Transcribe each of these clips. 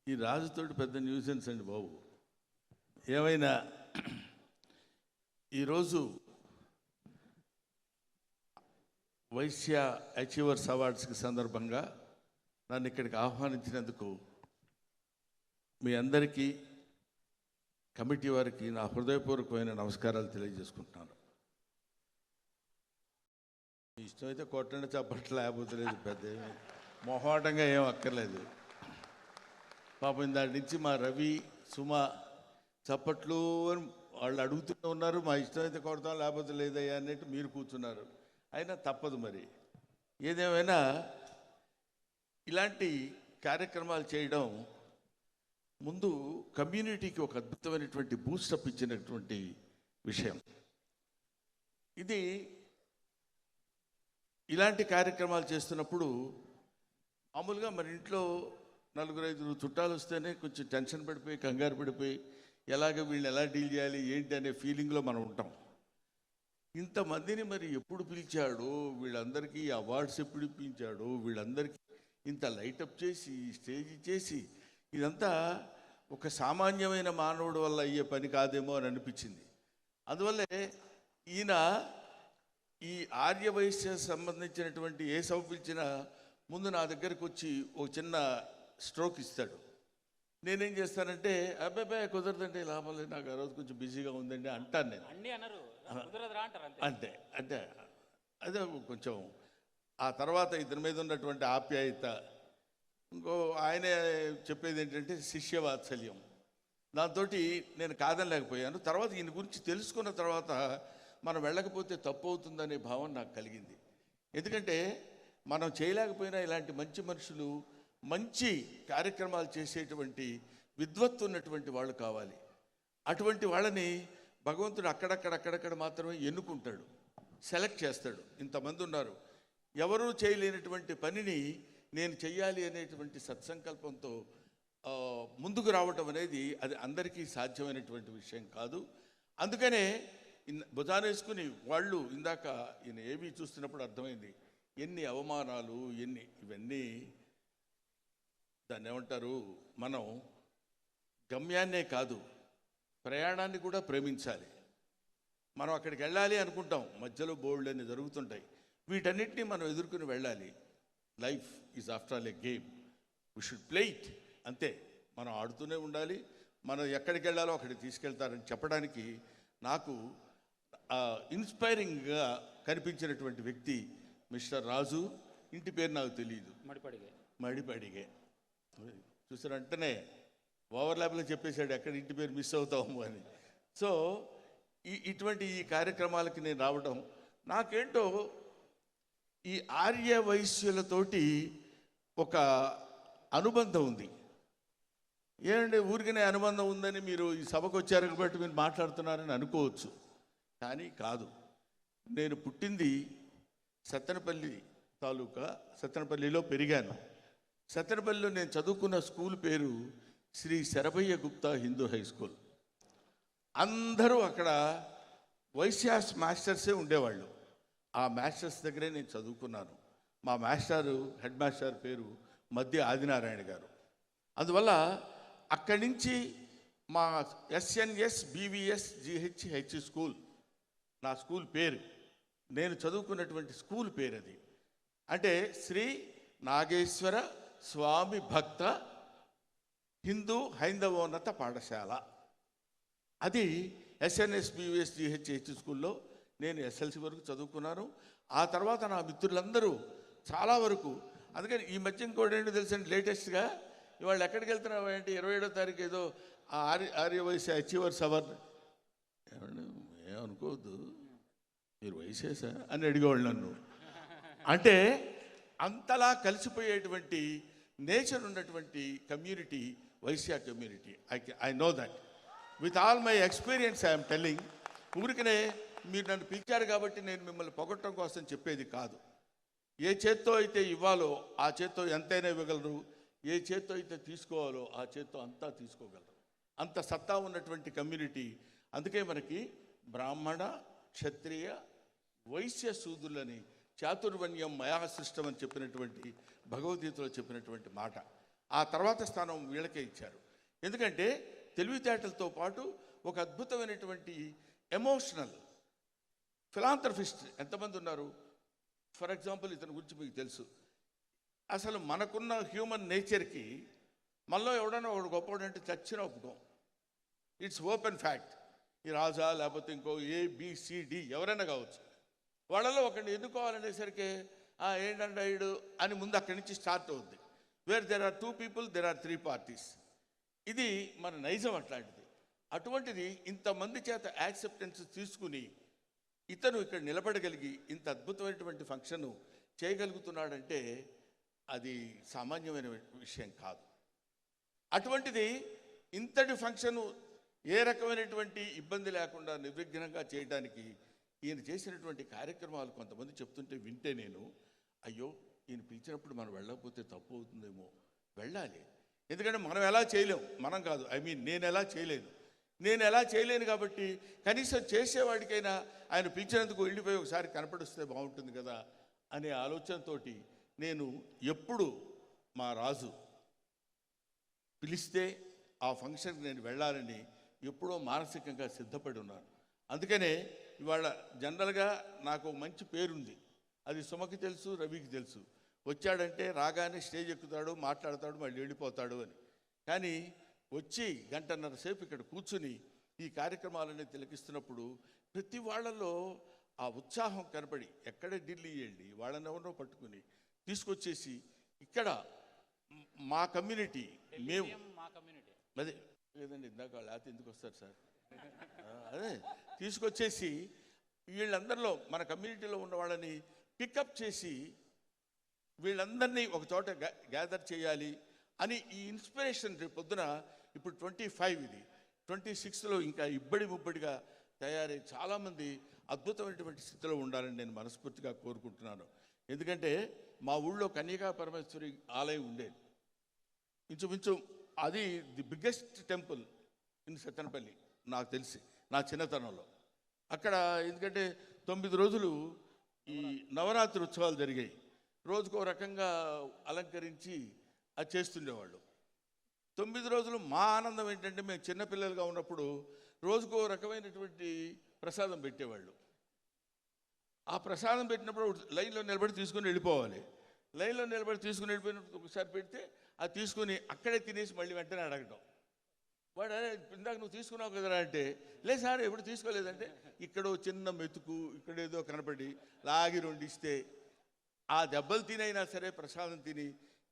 ఈ రాజుతోటి పెద్ద న్యూసెన్స్ అండి బాబు. ఏమైనా ఈరోజు వైశ్య అచీవర్స్ అవార్డ్స్కి సందర్భంగా నన్ను ఇక్కడికి ఆహ్వానించినందుకు మీ అందరికీ కమిటీ వారికి నా హృదయపూర్వకమైన నమస్కారాలు తెలియజేసుకుంటున్నాను. మీ ఇష్టమైతే కొట్టండి, చప్పట్లు లేకపోతే లేదు, పెద్ద మొహమాటంగా ఏం అక్కర్లేదు. పాపం దాని నుంచి మా రవి సుమ చప్పట్లు అని వాళ్ళు అడుగుతూనే ఉన్నారు. మా ఇష్టమైతే కొడతాం లేకపోతే లేదయ్యా అన్నట్టు మీరు కూర్చున్నారు. అయినా తప్పదు. మరి ఏదేమైనా ఇలాంటి కార్యక్రమాలు చేయడం ముందు కమ్యూనిటీకి ఒక అద్భుతమైనటువంటి బూస్టప్ ఇచ్చినటువంటి విషయం ఇది. ఇలాంటి కార్యక్రమాలు చేస్తున్నప్పుడు మామూలుగా మన ఇంట్లో 4-5 చుట్టాలు వస్తేనే కొంచెం టెన్షన్ పడిపోయి కంగారు పడిపోయి వీళ్ళని ఎలా డీల్ చేయాలి ఏంటి అనే ఫీలింగ్లో మనం ఉంటాం. ఇంతమందిని మరి ఎప్పుడు పిలిచాడో, వీళ్ళందరికీ అవార్డ్స్ ఎప్పుడు ఇప్పించాడో, వీళ్ళందరికీ ఇంత లైటప్ చేసి స్టేజ్ చేసి ఇదంతా ఒక సామాన్యమైన మానవుడి వల్ల అయ్యే పని కాదేమో అని అనిపించింది. అందువల్లే ఈయన ఈ ఆర్యవైశ్య సంబంధించినటువంటి ఏ సభ పిలిచినా ముందు నా దగ్గరకు వచ్చి ఒక చిన్న స్ట్రోక్ ఇస్తాడు. నేనేం చేస్తానంటే అబ్బాయి కుదరదండి, లాభం లేదు, నాకు ఆ రోజు కొంచెం బిజీగా ఉందండి అంటాను నేను. అంటే అదే కొంచెం ఆ తర్వాత ఇతని మీద ఉన్నటువంటి ఆప్యాయత, ఇంకో ఆయనే చెప్పేది ఏంటంటే శిష్యవాత్సల్యం. దాంతో నేను కాదనలేకపోయాను. తర్వాత ఈయన గురించి తెలుసుకున్న తర్వాత మనం వెళ్ళకపోతే తప్పు అవుతుందనే భావన నాకు కలిగింది. ఎందుకంటే మనం చేయలేకపోయినా ఇలాంటి మంచి మనుషులు, మంచి కార్యక్రమాలు చేసేటువంటి విద్వత్తు ఉన్నటువంటి వాళ్ళు కావాలి. అటువంటి వాళ్ళని భగవంతుడు అక్కడక్కడ మాత్రమే ఎన్నుకుంటాడు, సెలెక్ట్ చేస్తాడు. ఇంతమంది ఉన్నారు, ఎవరూ చేయలేనటువంటి పనిని నేను చెయ్యాలి అనేటువంటి సత్సంకల్పంతో ముందుకు రావటం అనేది అది అందరికీ సాధ్యమైనటువంటి విషయం కాదు. అందుకనే భుజానేసుకుని వాళ్ళు ఇందాక ఈయన ఏవి చూస్తున్నప్పుడు అర్థమైంది ఎన్ని అవమానాలు, ఇవన్నీ దాన్ని ఏమంటారు, మనం గమ్యాన్నే కాదు ప్రయాణాన్ని కూడా ప్రేమించాలి. మనం అక్కడికి వెళ్ళాలి అనుకుంటాం, మధ్యలో బోల్డ్ జరుగుతుంటాయి. వీటన్నిటిని మనం ఎదుర్కొని వెళ్ళాలి. Life is after all A game, we should play it. అంతే, మనం ఆడుతూనే ఉండాలి. మనం ఎక్కడికి వెళ్ళాలో అక్కడికి తీసుకెళ్తారని చెప్పడానికి నాకు ఇన్స్పైరింగ్గా కనిపించినటువంటి వ్యక్తి మిస్టర్ రాజు. ఇంటి పేరు నాకు తెలియదు, మడిపడిగే. చూసారంటేనే ఓవర్లాప్లో చెప్పేశాడు ఎక్కడ ఇంటి పేరు మిస్ అవుతాము అని. సో ఇటువంటి ఈ కార్యక్రమాలకి నేను రావడం నాకేంటో ఈ ఆర్య వైశ్యులతోటి ఒక అనుబంధం ఉంది. ఏమంటే ఊరికనే అనుబంధం ఉందని మీరు ఈ సభకు వచ్చారు కాబట్టి మీరు మాట్లాడుతున్నారని అనుకోవచ్చు, కానీ కాదు. నేను పుట్టింది సత్తెనపల్లి తాలూకా, సత్తెనపల్లిలో పెరిగాను. సత్తెనపల్లిలో నేను చదువుకున్న స్కూల్ పేరు శ్రీ శరభయ్య గుప్తా హిందూ హై స్కూల్. అందరూ అక్కడ వైశ్యాస్ మాస్టర్సే ఉండేవాళ్ళు. ఆ మాస్టర్స్ దగ్గరే నేను చదువుకున్నాను. మా మాస్టారు, హెడ్ మాస్టర్ పేరు మధ్య ఆదినారాయణ గారు. అందువల్ల అక్కడి నుంచి మా ఎస్ఎన్ఎస్ బీవీఎస్ జిహెచ్హెచ్ స్కూల్ నా స్కూల్ పేరు, నేను చదువుకున్నటువంటి స్కూల్ పేరు అది. అంటే శ్రీ నాగేశ్వర స్వామి భక్త హిందూ హైందవోన్నత పాఠశాల. అది ఎస్ఎన్ఎస్ బీవీఎస్ జిహెచ్హెచ్ స్కూల్లో నేను ఎస్ఎల్సి వరకు చదువుకున్నాను. ఆ తర్వాత నా మిత్రులందరూ చాలా వరకు, అందుకని ఈ మధ్య ఇంకోటి ఏంటో తెలుసండి, లేటెస్ట్గా ఇవాళ ఎక్కడికి వెళ్తున్నావు అంటే 27వ తారీఖు ఏదో ఆర్యవైశ్య అచీవర్స్ అవార్డు. ఏమండి ఏమనుకోవద్దు, మీరు వయసేసా అని అడిగేవాళ్ళు నన్ను. అంటే అంతలా కలిసిపోయేటువంటి నేచర్ ఉన్నటువంటి community Vaishya community. I know that with all my experience I'm telling. ఊరికనే మీరు నన్ను పిలిచారు కాబట్టి నేను మిమ్మల్ని పొగట్టడం కోసం చెప్పేది కాదు. ఏ చేత్తో అయితే ఇవ్వాలో ఆ చేత్తో ఎంతైనా ఇవ్వగలరు, ఏ చేత్తో అయితే తీసుకోవాలో ఆ చేత్తో అంతా తీసుకోగలరు. అంత సత్తా ఉన్నటువంటి కమ్యూనిటీ. అందుకే మనకి బ్రాహ్మణ, క్షత్రియ, వైశ్య శూద్రులని చాతుర్వర్ణ్యం మయా సృష్టం అని చెప్పినటువంటి భగవద్గీతలో చెప్పినటువంటి మాట. ఆ తర్వాత స్థానం వీళ్ళకే ఇచ్చారు. ఎందుకంటే తెలివితేటలతో పాటు ఒక అద్భుతమైనటువంటి ఎమోషనల్ ఫిలాంథ్రఫిస్ట్ ఎంతమంది ఉన్నారు. ఫర్ ఎగ్జాంపుల్ ఇతని గురించి మీకు తెలుసు. అసలు మనకున్న హ్యూమన్ నేచర్కి మనలో ఎవడన్నా ఒకడు గొప్పవాడు అంటే చచ్చిన ఒప్పుకోం. It's open fact. ఈ రాజా లేకపోతే ఇంకో ఏబిసిడి ఎవరైనా కావచ్చు, వాళ్ళలో ఒకరిని ఎన్నుకోవాలనేసరికి ఏంటంటే ఇడు అని ముందు అక్కడి నుంచి స్టార్ట్ అవుద్ది. Where there are 2 people, there are 3 parties. ఇది మన నైజం అట్లాంటిది. అటువంటిది ఇంతమంది చేత యాక్సెప్టెన్స్ తీసుకుని ఇతను ఇక్కడ నిలబడగలిగి ఇంత అద్భుతమైనటువంటి ఫంక్షన్ చేయగలుగుతున్నాడంటే అది సామాన్యమైన విషయం కాదు. అటువంటిది ఇంతటి ఫంక్షను ఏ రకమైనటువంటి ఇబ్బంది లేకుండా నిర్విఘ్నంగా చేయడానికి ఈయన చేసినటువంటి కార్యక్రమాలు కొంతమంది చెప్తుంటే వింటే నేను అయ్యో ఈయన పిలిచినప్పుడు మనం వెళ్ళకపోతే తప్పు అవుతుందేమో, వెళ్ళాలి. ఎందుకంటే మనం ఎలా చేయలేం, మనం కాదు, నేను ఎలా చేయలేను కాబట్టి కనీసం చేసేవాడికైనా ఆయన పిలిచినందుకు వెళ్ళిపోయి ఒకసారి కనపడిస్తే బాగుంటుంది కదా అనే ఆలోచనతోటి నేను ఎప్పుడు మా రాజు పిలిస్తే ఆ ఫంక్షన్కి నేను వెళ్ళాలని ఎప్పుడో మానసికంగా సిద్ధపడి ఉన్నాను. అందుకనే ఇవాళ జనరల్గా నాకు మంచి పేరుంది, అది సుమకి తెలుసు, రవికి తెలుసు. వచ్చాడంటే రాగానే స్టేజ్ ఎక్కుతాడు, మాట్లాడతాడు, మళ్ళీ వెళ్ళిపోతాడు అని. కానీ వచ్చి గంటన్నర సేపు ఇక్కడ కూర్చుని ఈ కార్యక్రమాలన్నీ తిలకిస్తున్నప్పుడు ప్రతి వాళ్ళలో ఆ ఉత్సాహం కనపడి ఎక్కడ ఢిల్లీ వెళ్ళి వాళ్ళని ఎవరినో పట్టుకుని తీసుకొచ్చేసి ఇక్కడ మా కమ్యూనిటీ మేము అదే లేదండి ఇందాక లేకపోతే ఎందుకు వస్తారు సార్, అదే తీసుకొచ్చేసి వీళ్ళందరిలో మన కమ్యూనిటీలో ఉన్న వాళ్ళని పికప్ చేసి వీళ్ళందరినీ ఒక చోట గ్యాదర్ చేయాలి అని ఈ ఇన్స్పిరేషన్ రేపు పొద్దున ఇప్పుడు 25 ఇది 26లో ఇంకా ఇబ్బడి ముబ్బడిగా తయారై చాలామంది అద్భుతమైనటువంటి స్థితిలో ఉండాలని నేను మనస్ఫూర్తిగా కోరుకుంటున్నాను. ఎందుకంటే మా ఊళ్ళో కన్యకా పరమేశ్వరి ఆలయం ఉండేది, ఇంచుమించు అది the biggest temple in Sattenapalli నాకు తెలిసి నా చిన్నతనంలో. అక్కడ ఎందుకంటే 9 రోజులు ఈ నవరాత్రి ఉత్సవాలు జరిగాయి. రోజుకో రకంగా అలంకరించి అది చేస్తుండేవాళ్ళు. 9 రోజులు మా ఆనందం ఏంటంటే మేము చిన్నపిల్లలుగా ఉన్నప్పుడు రోజుకో రకమైనటువంటి ప్రసాదం పెట్టేవాళ్ళు. ఆ ప్రసాదం పెట్టినప్పుడు లైన్లో నిలబడి తీసుకుని వెళ్ళిపోవాలి. లైన్లో నిలబడి తీసుకుని వెళ్ళిపోయినప్పుడు ఒకసారి పెడితే అది తీసుకుని అక్కడే తినేసి మళ్ళీ వెంటనే అడగటం. వాడు ఇందాక నువ్వు తీసుకున్నావు కదరా అంటే, లేదు సార్ ఎప్పుడు తీసుకోలేదంటే ఇక్కడో చిన్న మెతుకు ఇక్కడేదో కనపడి లాగి రెండిస్తే ఆ దెబ్బలు తినైనా సరే ప్రసాదం తిని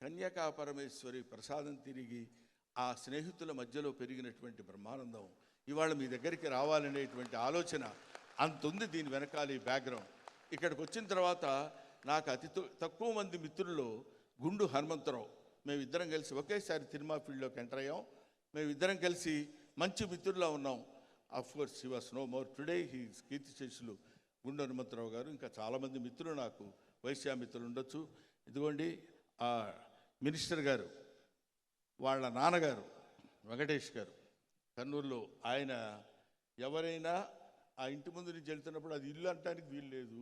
కన్యకా పరమేశ్వరి ప్రసాదం తిరిగి ఆ స్నేహితుల మధ్యలో పెరిగినటువంటి బ్రహ్మానందం ఇవాళ మీ దగ్గరికి రావాలనేటువంటి ఆలోచన అంతుంది. దీని వెనకాల ఈ బ్యాక్గ్రౌండ్. ఇక్కడికి వచ్చిన తర్వాత నాకు అతి తక్కువ మంది మిత్రుల్లో గుండు హనుమంతరావు, మేమిద్దరం కలిసి ఒకేసారి సినిమా ఫీల్డ్లోకి ఎంటర్ అయ్యాం. మేమిద్దరం కలిసి మంచి మిత్రుల్లో ఉన్నాం. Of course he was no more today. He కీర్తిశేషులు గుండు హనుమంతరావు గారు. ఇంకా చాలామంది మిత్రులు నాకు వైశ్యామిత్రులు ఉండొచ్చు. ఇదిగోండి ఆ మినిస్టర్ గారు వాళ్ళ నాన్నగారు వెంకటేష్ గారు కర్నూలులో. ఆయన ఎవరైనా ఆ ఇంటి ముందు నుంచి వెళ్తున్నప్పుడు అది ఇల్లు అనటానికి వీలు లేదు,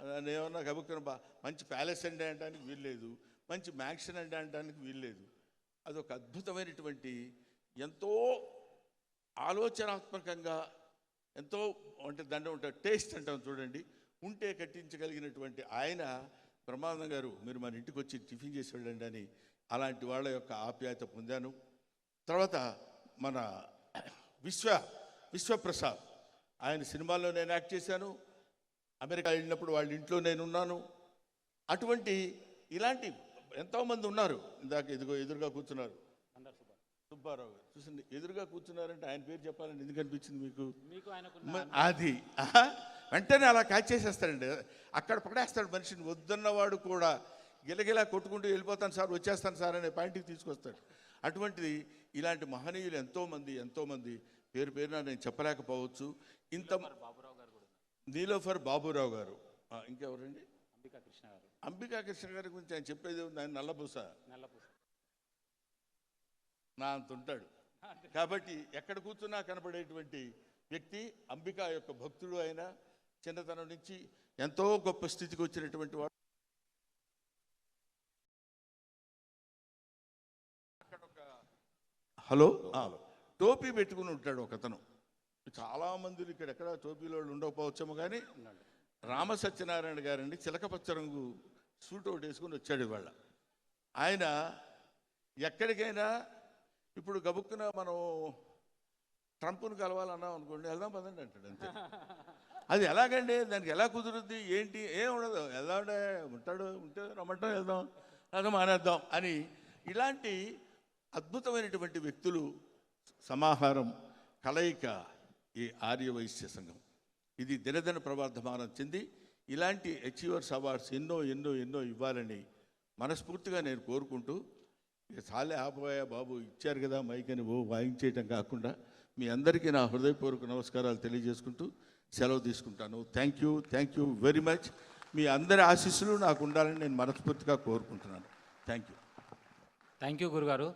దాన్ని ఏమన్నా గబుక్కున మంచి ప్యాలెస్ అంటే అనడానికి వీలు లేదు, మంచి మ్యాక్షన్ అంటే అనడానికి వీలు లేదు. అదొక అద్భుతమైనటువంటి ఎంతో ఆలోచనాత్మకంగా ఎంతో అంటే దాంట్లో ఉంటే టేస్ట్ అంటాం చూడండి, ఉంటే కట్టించగలిగినటువంటి ఆయన బ్రహ్మానందం గారు మీరు మన ఇంటికి వచ్చి టిఫిన్ చేసి వెళ్ళండి అని అలాంటి వాళ్ళ యొక్క ఆప్యాయత పొందాను. తర్వాత మన విశ్వప్రసాద్ ఆయన సినిమాల్లో నేను యాక్ట్ చేశాను. అమెరికా వెళ్ళినప్పుడు వాళ్ళ ఇంట్లో నేనున్నాను. అటువంటి ఇలాంటి ఎంతోమంది ఉన్నారు. ఇందాక ఎదురుగా కూర్చున్నారు సుబ్బారావు గారు. చూసింది ఎదురుగా కూర్చున్నారంటే ఆయన పేరు చెప్పాలని ఎందుకు అనిపించింది మీకు? అది వెంటనే అలా క్యాచ్ చేసేస్తాడండి, అక్కడ పడేస్తాడు మనిషిని. వద్దన్నవాడు కూడా గిలగిలా కొట్టుకుంటూ వెళ్ళిపోతాను సార్, వచ్చేస్తాను సార్ అనే పాయింట్కి తీసుకొస్తాడు. అటువంటిది ఇలాంటి మహనీయులు ఎంతోమంది పేరు పేరున నేను చెప్పలేకపోవచ్చు. ఇంత నీలోఫర్ బాబురావు గారు, ఇంకెవరండి? అంబికా కృష్ణ గారి గురించి ఆయన చెప్పేది ఆయన నల్లబూస నా అంత ఉంటాడు. కాబట్టి ఎక్కడ కూర్చున్నా కనపడేటువంటి వ్యక్తి. అంబికా యొక్క భక్తుడు ఆయన, చిన్నతనం నుంచి ఎంతో గొప్ప స్థితికి వచ్చినటువంటి వాడు. హలో టోపీ పెట్టుకుని ఉంటాడు ఒకతను. చాలామంది ఇక్కడ ఎక్కడ టోపీలో వాళ్ళు ఉండకపోవచ్చేమో కానీ రామ సత్యనారాయణ గారండి చిలకపచ్చ రంగు సూట్ ఒకటి వేసుకుని వచ్చాడు ఇవాళ. ఆయన ఎక్కడికైనా ఇప్పుడు గబుక్కున మనం ట్రంప్ను కలవాలన్నాం అనుకోండి, వెళ్దాం పదండి అంటాడు అంతే. అది ఎలాగండి, దానికి ఎలా కుదురుద్ది ఏంటి, ఏం ఉండదు, వెళ్దామంటే ఉంటాడు, ఉంటే రమ్మంటాం వెళ్దాం, లేదా మానేద్దాం అని. ఇలాంటి అద్భుతమైనటువంటి వ్యక్తులు సమాహారం కలయిక ఈ ఆర్యవైశ్య సంఘం. ఇది దినదిన ప్రవర్ధమానం చెంది ఇలాంటి అచీవర్స్ అవార్డ్స్ ఎన్నో ఎన్నో ఎన్నో ఇవ్వాలని మనస్ఫూర్తిగా నేను కోరుకుంటూ, ఇక చాలే ఆపోయా బాబు, ఇచ్చారు కదా మైక్ అని వాయించేయటం కాకుండా మీ అందరికీ నా హృదయపూర్వక నమస్కారాలు తెలియజేసుకుంటూ సెలవు తీసుకుంటాను. Thank you very much. మీ అందరి ఆశీస్సులు నాకు ఉండాలని నేను మనస్ఫూర్తిగా కోరుకుంటున్నాను. థ్యాంక్ యూ గురుగారు.